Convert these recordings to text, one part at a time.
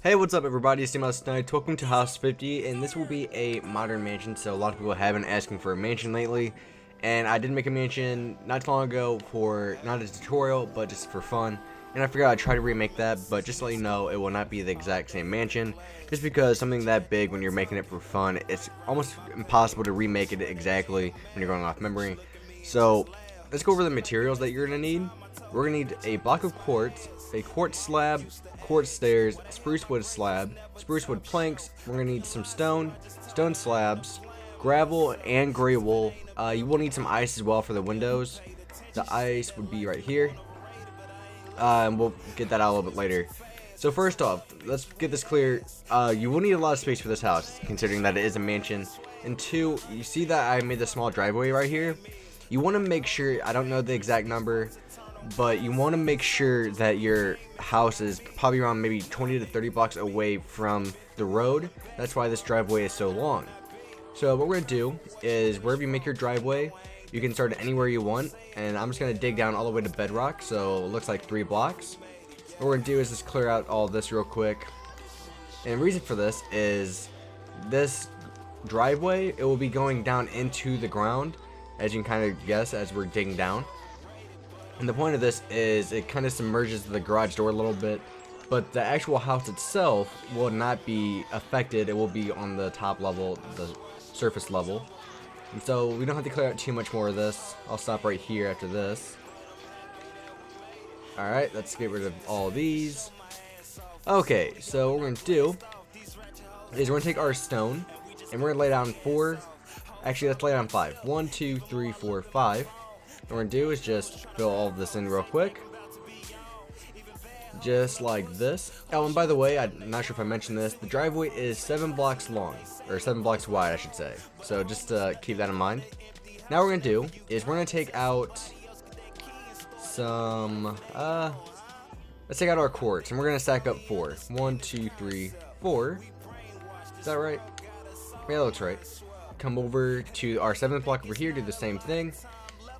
Hey, what's up everybody, it's SNipEz. Welcome to House 50, and this will be a modern mansion, so a lot of people have been asking for a mansion lately, and I did make a mansion not too long ago for, not a tutorial, but just for fun, and I figured I'd try to remake that, but just to let you know, it will not be the exact same mansion, just because something that big when you're making it for fun, it's almost impossible to remake it exactly when you're going off memory. So, let's go over the materials that you're going to need. We're going to need a block of quartz, a quartz slab, quartz stairs, spruce wood slab, spruce wood planks. We're going to need some stone slabs, gravel, and gray wool. You will need some ice as well for the windows. The ice would be right here. And we'll get that out a little bit later. So first off, let's get this clear. You will need a lot of space for this house, considering that it is a mansion. And two, you see that I made the small driveway right here? You want to make sure, I don't know the exact number, but you want to make sure that your house is probably around maybe 20 to 30 blocks away from the road. That's why this driveway is so long. So what we're going to do is, wherever you make your driveway, you can start anywhere you want, and I'm just going to dig down all the way to bedrock, so it looks like 3 blocks. What we're going to do is just clear out all this real quick. And the reason for this is, this driveway, it will be going down into the ground, as you can kind of guess as we're digging down. And the point of this is it kind of submerges the garage door a little bit, but the actual house itself will not be affected. It will be on the top level, the surface level. And so we don't have to clear out too much more of this. I'll stop right here after this. Alright, let's get rid of all of these. Okay, so what we're going to do is we're going to take our stone and we're going to lay down 4. Actually, let's lay down 5. 1, 2, 3, 4, 5. What we're going to do is just fill all of this in real quick. Just like this. Oh, and by the way, I'm not sure if I mentioned this. The driveway is 7 blocks long. Or 7 blocks wide, I should say. So just keep that in mind. Now what we're going to do is we're going to take out some... let's take out our quartz. And we're going to stack up 4. 1, 2, 3, 4. Is that right? Yeah, that looks right. Come over to our 7th block over here. Do the same thing.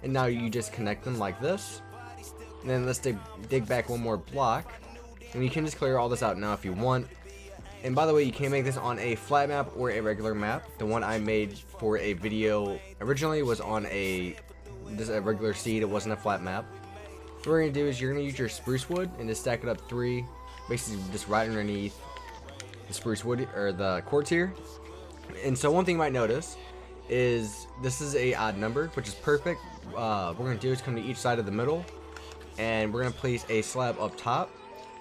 And now you just connect them like this. And then let's dig back 1 more block. And you can just clear all this out now if you want. And by the way, you can make this on a flat map or a regular map. The one I made for a video originally was on just a regular seed. It wasn't a flat map. What we're going to do is you're going to use your spruce wood and just stack it up 3. Basically just right underneath the spruce wood or the quartz here. And so one thing you might notice is this is a odd number, which is perfect. What we're going to do is come to each side of the middle, and we're going to place a slab up top.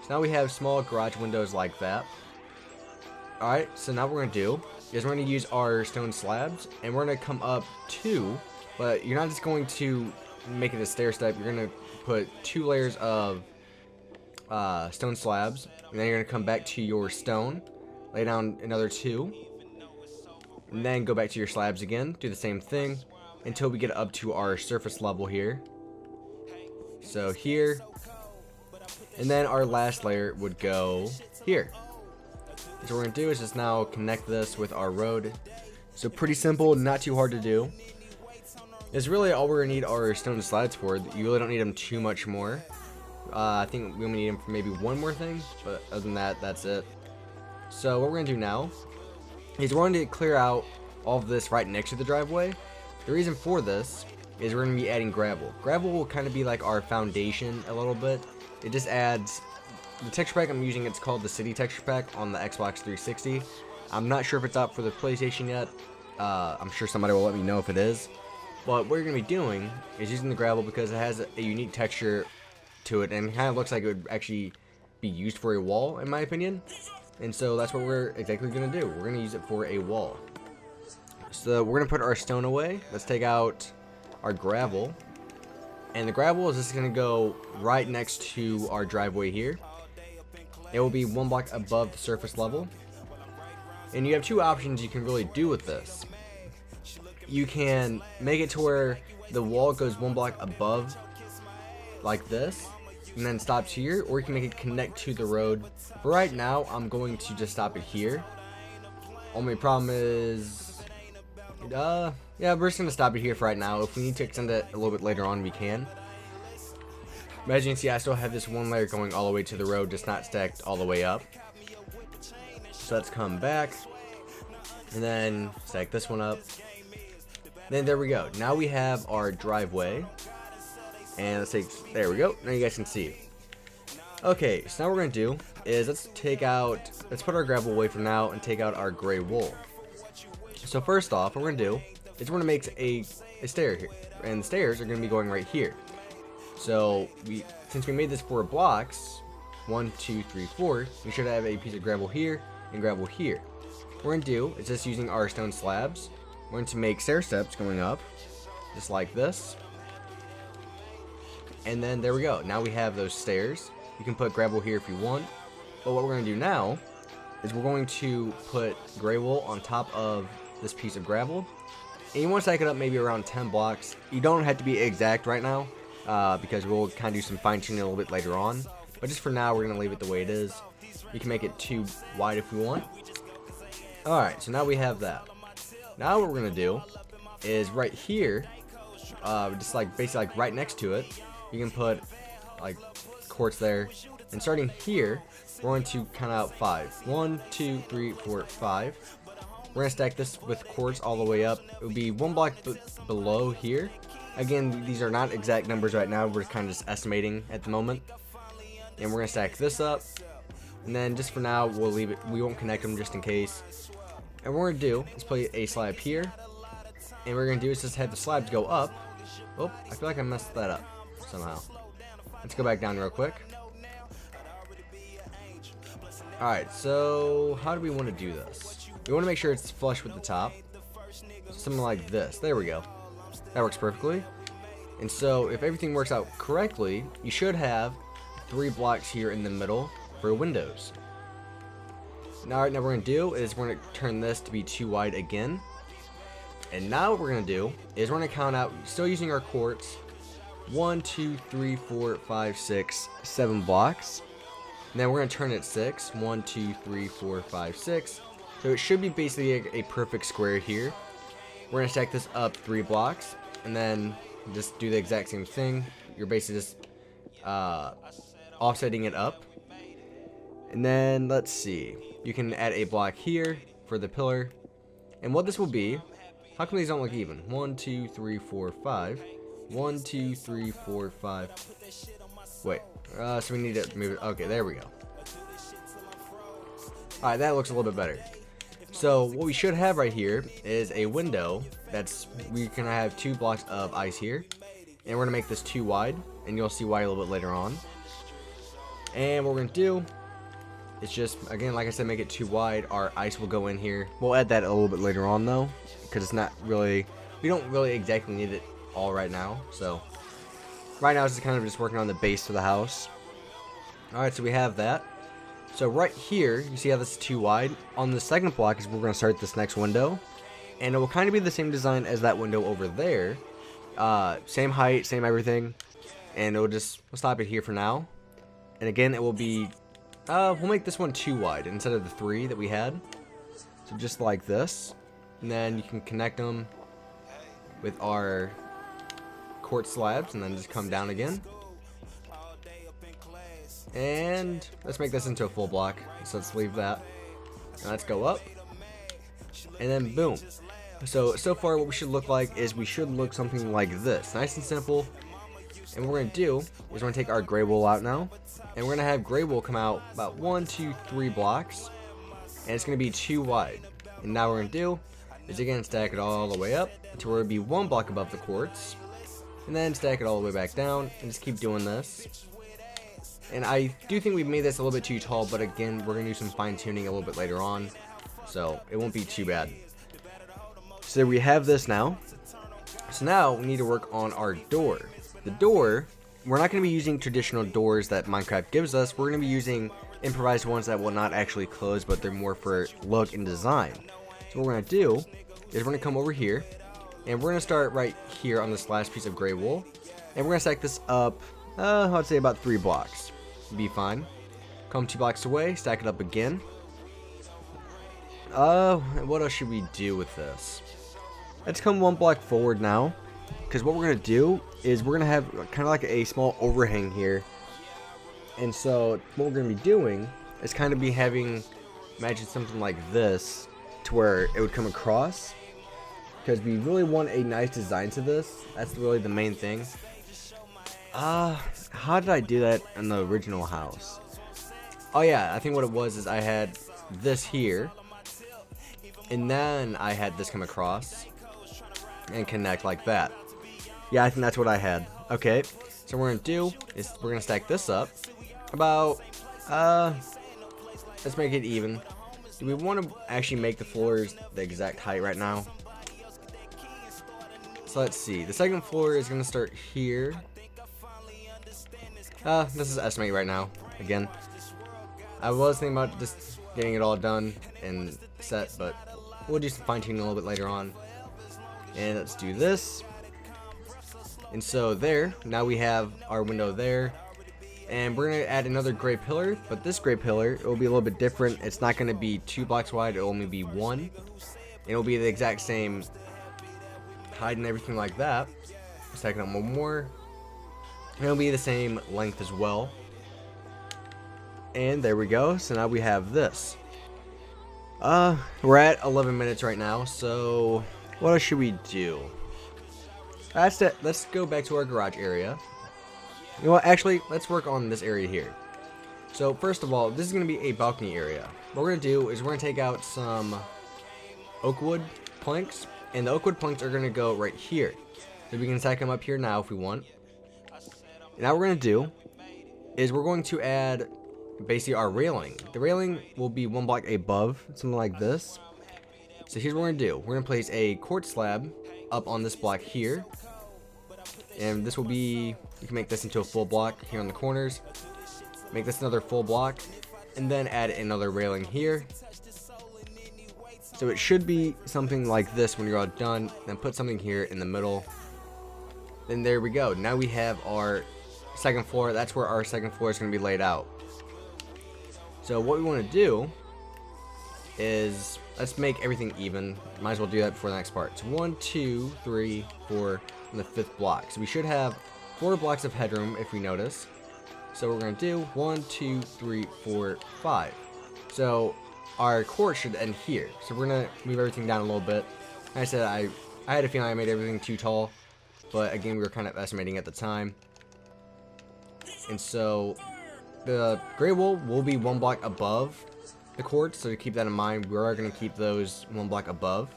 So now we have small garage windows like that. Alright, so now what we're going to do is we're going to use our stone slabs, and we're going to come up 2, but you're not just going to make it a stair step. You're going to put 2 layers of stone slabs, and then you're going to come back to your stone, lay down another 2, and then go back to your slabs again, do the same thing until we get up to our surface level here. So here, and then our last layer would go here. So what we're going to do is just now connect this with our road. So pretty simple, not too hard to do. It's really all we're going to need are stone slabs for. You really don't need them too much more. I think we only need them for maybe 1 more thing, but other than that, that's it. So what we're going to do now is we're going to clear out all of this right next to the driveway. The reason for this is we're going to be adding gravel. Gravel will kind of be like our foundation a little bit. It just adds, the texture pack I'm using, it's called the City texture pack on the Xbox 360. I'm not sure if it's out for the PlayStation yet. I'm sure somebody will let me know if it is. But what we're going to be doing is using the gravel because it has a unique texture to it, and it kind of looks like it would actually be used for a wall, in my opinion. And so that's what we're exactly going to do. We're going to use it for a wall. So we're going to put our stone away. Let's take out our gravel. And the gravel is just going to go right next to our driveway here. It will be 1 block above the surface level. And you have 2 options you can really do with this. You can make it to where the wall goes 1 block above, like this, and then stops here, or you can make it connect to the road. But right now, I'm going to just stop it here. Only problem is, yeah, we're just going to stop it here for right now. If we need to extend it a little bit later on, we can. But as you can see, I still have this 1 layer going all the way to the road, just not stacked all the way up. So let's come back and then stack this one up. Then there we go. Now we have our driveway. And let's take, there we go. Now you guys can see. Okay, so now what we're going to do is let's put our gravel away for now and take out our gray wool. So first off, what we're going to do is we're going to make a stair here. And the stairs are going to be going right here. So since we made this 4 blocks, 1, 2, 3, 4, we should have a piece of gravel here and gravel here. What we're going to do is just using our stone slabs, we're going to make stair steps going up, just like this. And then there we go. Now we have those stairs. You can put gravel here if you want. But what we're going to do now is we're going to put gray wool on top of this piece of gravel. And you want to stack it up maybe around 10 blocks. You don't have to be exact right now because we'll kind of do some fine tuning a little bit later on. But just for now, we're going to leave it the way it is. You can make it too wide if we want. Alright, so now we have that. Now what we're going to do is right here, just like basically like right next to it, you can put like quartz there. And starting here, we're going to count out 5. 1, 2, 3, 4, 5. We're going to stack this with quartz all the way up. It would be 1 block below here. Again, these are not exact numbers right now. We're kind of just estimating at the moment. And we're going to stack this up. And then just for now, we'll leave it. We won't connect them just in case. And what we're going to do is put a slab here. And what we're going to do is just have the slabs go up. Oh, I feel like I messed that up somehow. Let's go back down real quick. Alright, so how do we want to do this? We want to make sure it's flush with the top. Something like this. There we go. That works perfectly. And so if everything works out correctly, you should have 3 blocks here in the middle for windows. Now what we're going to do is we're going to turn this to be too wide again. And now what we're going to do is we're going to count out, still using our quartz, 1, 2, 3, 4, 5, 6, 7 blocks. And then we're going to turn it 6. 1, 2, 3, 4, 5, 6. So it should be basically a perfect square here. We're going to stack this up 3 blocks. And then just do the exact same thing. You're basically just offsetting it up. And then let's see. You can add a block here for the pillar. And what this will be, how come these don't look even? 1, 2, 3, 4, 5. 1, 2, 3, 4, 5. Wait. So we need to move it. Okay, there we go. Alright, that looks a little bit better. So what we should have right here is a window we can have 2 blocks of ice here. And we're going to make this too wide. And you'll see why a little bit later on. And what we're going to do is just, again, like I said, make it too wide. Our ice will go in here. We'll add that a little bit later on though. Because it's not really, we don't really exactly need it all right now. So right now it's just kind of just working on the base of the house. Alright, so we have that. So right here, you see how this is too wide? On the second block is where we're going to start this next window. And it will kind of be the same design as that window over there. Same height, same everything. And we'll stop it here for now. And again, it will be, we'll make this one too wide instead of the 3 that we had. So just like this. And then you can connect them with our quartz slabs and then just come down again. And let's make this into a full block. So let's leave that. And let's go up. And then boom. So far what we should look like is we should look something like this. Nice and simple. And what we're going to do is we're going to take our gray wool out now. And we're going to have gray wool come out about 1, 2, 3 blocks. And it's going to be too wide. And now what we're going to do is again stack it all the way up to where it would be 1 block above the quartz. And then stack it all the way back down. And just keep doing this. And I do think we've made this a little bit too tall. But again, we're going to do some fine tuning a little bit later on. So it won't be too bad. So we have this now. So now we need to work on our door. The door, we're not going to be using traditional doors that Minecraft gives us. We're going to be using improvised ones that will not actually close, but they're more for look and design. So what we're going to do is we're going to come over here, and we're going to start right here on this last piece of gray wool. And we're going to stack this up, I'd say about 3 blocks. Be fine. Come 2 blocks away, stack it up again. What else should we do with this? Let's come 1 block forward now. Because what we're going to do is we're going to have kind of like a small overhang here. And so what we're going to be doing is kind of be having imagine something like this to where it would come across, because we really want a nice design to this. That's really the main thing. How did I do that in the original house? Oh yeah, I think what it was is I had this here, and then I had this come across and connect like that. Yeah, I think that's what I had. Okay, so what we're gonna do is we're gonna stack this up about, let's make it even. Do we want to actually make the floors the exact height right now? So let's see. The second floor is gonna start here. This is estimating right now. Again, I was thinking about just getting it all done and set, but we'll do some fine tuning a little bit later on. And let's do this. And so there, now we have our window there. And we're going to add another gray pillar, but this gray pillar, it will be a little bit different. It's not going to be 2 blocks wide, it will only be 1. It will be the exact same height and everything like that. Stacking up one more. And it'll be the same length as well. And there we go. So now we have this. We're at 11 minutes right now, so what else should we do? That's it. Let's go back to our garage area. You know what, actually, let's work on this area here. So first of all, this is going to be a balcony area. What we're going to do is we're going to take out some oak wood planks, and the oak wood planks are going to go right here. So we can stack them up here now if we want. And now what we're going to do is we're going to add basically our railing. The railing will be 1 block above, something like this. So here's what we're going to do. We're going to place a quartz slab up on this block here. And this will be, you can make this into a full block here on the corners. Make this another full block. And then add another railing here. So it should be something like this when you're all done. Then put something here in the middle. Then there we go. Now we have our second floor. That's where our second floor is going to be laid out. So what we want to do is, let's make everything even. Might as well do that before the next part. So 1, 2, 3, 4, and the 5th block. So we should have 4 blocks of headroom if we notice. So we're going to do 1, 2, 3, 4, 5. So our core should end here. So we're going to move everything down a little bit. Like I said, I had a feeling I made everything too tall. But again, we were kind of estimating at the time. And so the gray wool will be 1 block above the quartz, so to keep that in mind, we are going to keep those 1 block above.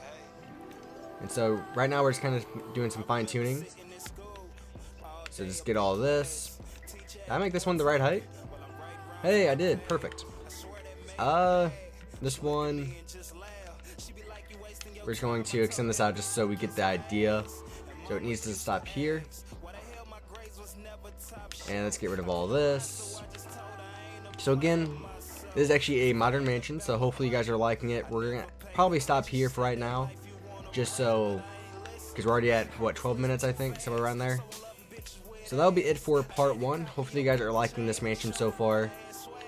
And so right now we're just kind of doing some fine tuning. So just get all this. Did I make this one the right height? Hey, I did. Perfect. This one, we're just going to extend this out just so we get the idea. So it needs to stop here. And let's get rid of all this. So again, this is actually a modern mansion, so hopefully you guys are liking it. We're going to probably stop here for right now, just so, because we're already at, what, 12 minutes, I think, somewhere around there. So that'll be it for part 1. Hopefully you guys are liking this mansion so far.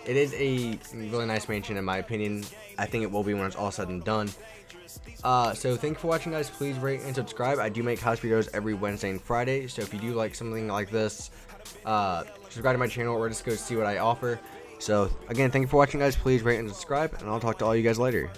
It is a really nice mansion in my opinion. I think it will be when it's all said and done. So thank you for watching, guys. Please rate and subscribe. I do make house videos every Wednesday and Friday, so if you do like something like this, subscribe to my channel or just go see what I offer. So again, thank you for watching, guys. Please rate and subscribe, and I'll talk to all you guys later.